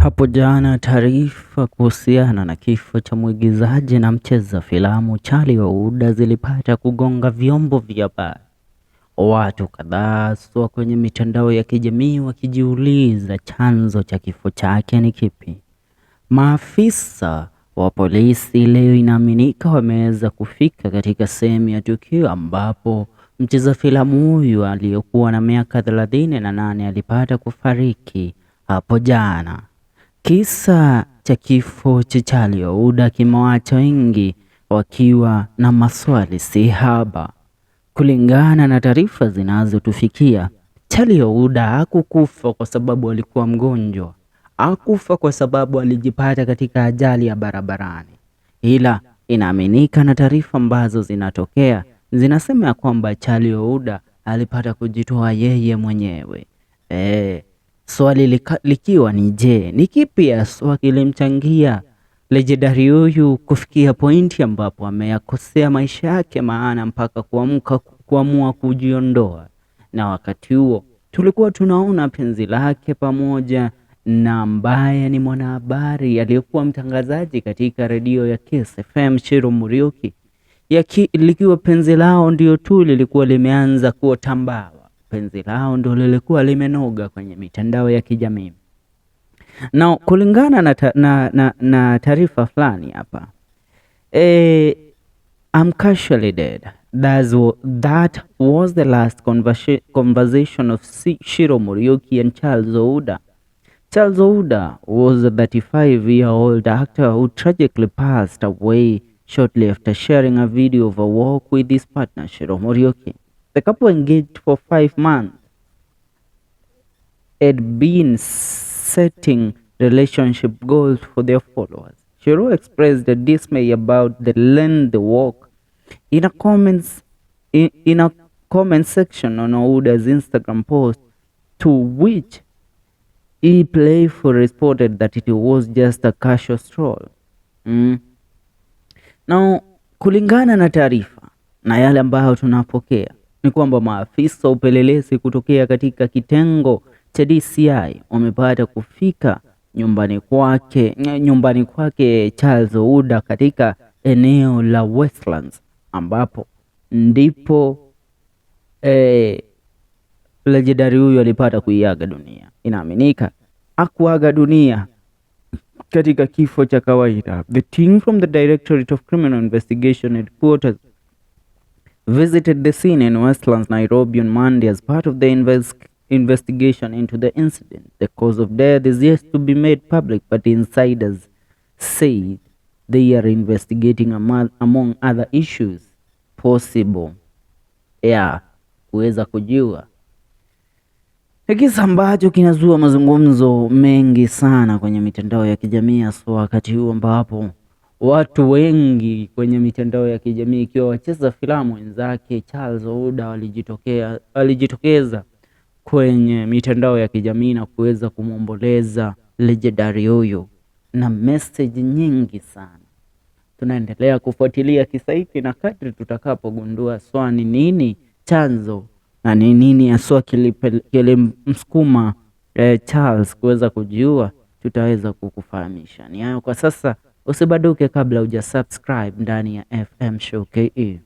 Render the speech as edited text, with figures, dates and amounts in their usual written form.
Hapo jana taarifa kuhusiana na kifo cha mwigizaji na mcheza filamu Charlie Ouda zilipata kugonga vyombo vya habari. Watu kadhaa haswa kwenye mitandao ya kijamii wakijiuliza chanzo cha kifo chake ni kipi. Maafisa wa polisi leo inaaminika wameweza kufika katika sehemu ya tukio ambapo mcheza filamu huyu aliyekuwa na miaka 38 alipata kufariki hapo jana. Kisa cha kifo cha Charlie Ouda kimewaacha wengi wakiwa na maswali si haba. Kulingana na taarifa zinazotufikia, Charlie Ouda hakukufa kwa sababu alikuwa mgonjwa. Hakufa kwa sababu alijipata katika ajali ya barabarani. Ila inaaminika na taarifa ambazo zinatokea zinasema ya kwamba Charlie Ouda alipata kujitoa yeye mwenyewe. Swali likiwa ni je, ni kipi haswa kilimchangia legendari huyu kufikia pointi ambapo ameyakosea maisha yake maana mpaka kuamua kujiondoa. Na wakati huo tulikuwa tunaona penzi lake pamoja na ambaye ni mwanahabari aliyekuwa mtangazaji katika redio ya Kiss FM CIRU MURIUKI, likiwa penzi lao ndio tu lilikuwa limeanza kuotambawa. Penzi lao ndio lilikuwa limenoga kwenye mitandao ya kijamii. Na kulingana na taarifa fulani hapa, I'm casually dead. That was the last conversation of CIRU MURIUKI and Charles Ouda. Charles Ouda was a 35-year-old actor who tragically passed away shortly after sharing a video of a walk with his partner CIRU MURIUKI. The couple engaged for 5 months, had been setting relationship goals for their followers. CIRU expressed a dismay about the lengthy walk in a comment section on Ouda's Instagram post, to which he playfully responded that it was just a casual stroll. Now, kulingana na taarifa na yale ambayo tunapokea ni kwamba maafisa wa upelelezi kutokea katika kitengo cha DCI wamepata kufika nyumbani kwake Charles Ouda katika eneo la Westlands, ambapo ndipo legendari huyu alipata kuiaga dunia. Inaaminika hakuaga dunia katika kifo cha kawaida. The team from the Directorate of Criminal Investigation Headquarters visited the scene in Westlands, Nairobi on Monday as part of the investigation into the incident. The cause of death is yet to be made public, but insiders say they are investigating among other issues possible kuweza kujua. Ni kisa ambacho kinazua mazungumzo mengi sana kwenye mitandao ya kijamii, hasa wakati huu ambapo watu wengi kwenye mitandao ya kijamii ikiwa wacheza filamu wenzake Charles Ouda walijitokeza kwenye mitandao ya kijamii na kuweza kumwomboleza legendari huyu na message nyingi sana. Tunaendelea kufuatilia kisa hiki na kadri tutakapogundua swali nini chanzo na ni nini haswa kilimsukuma Charles kuweza kujiua, tutaweza kukufahamisha. Ni hayo kwa sasa, usibaduke kabla hujasubscribe ndani ya FM Show KE.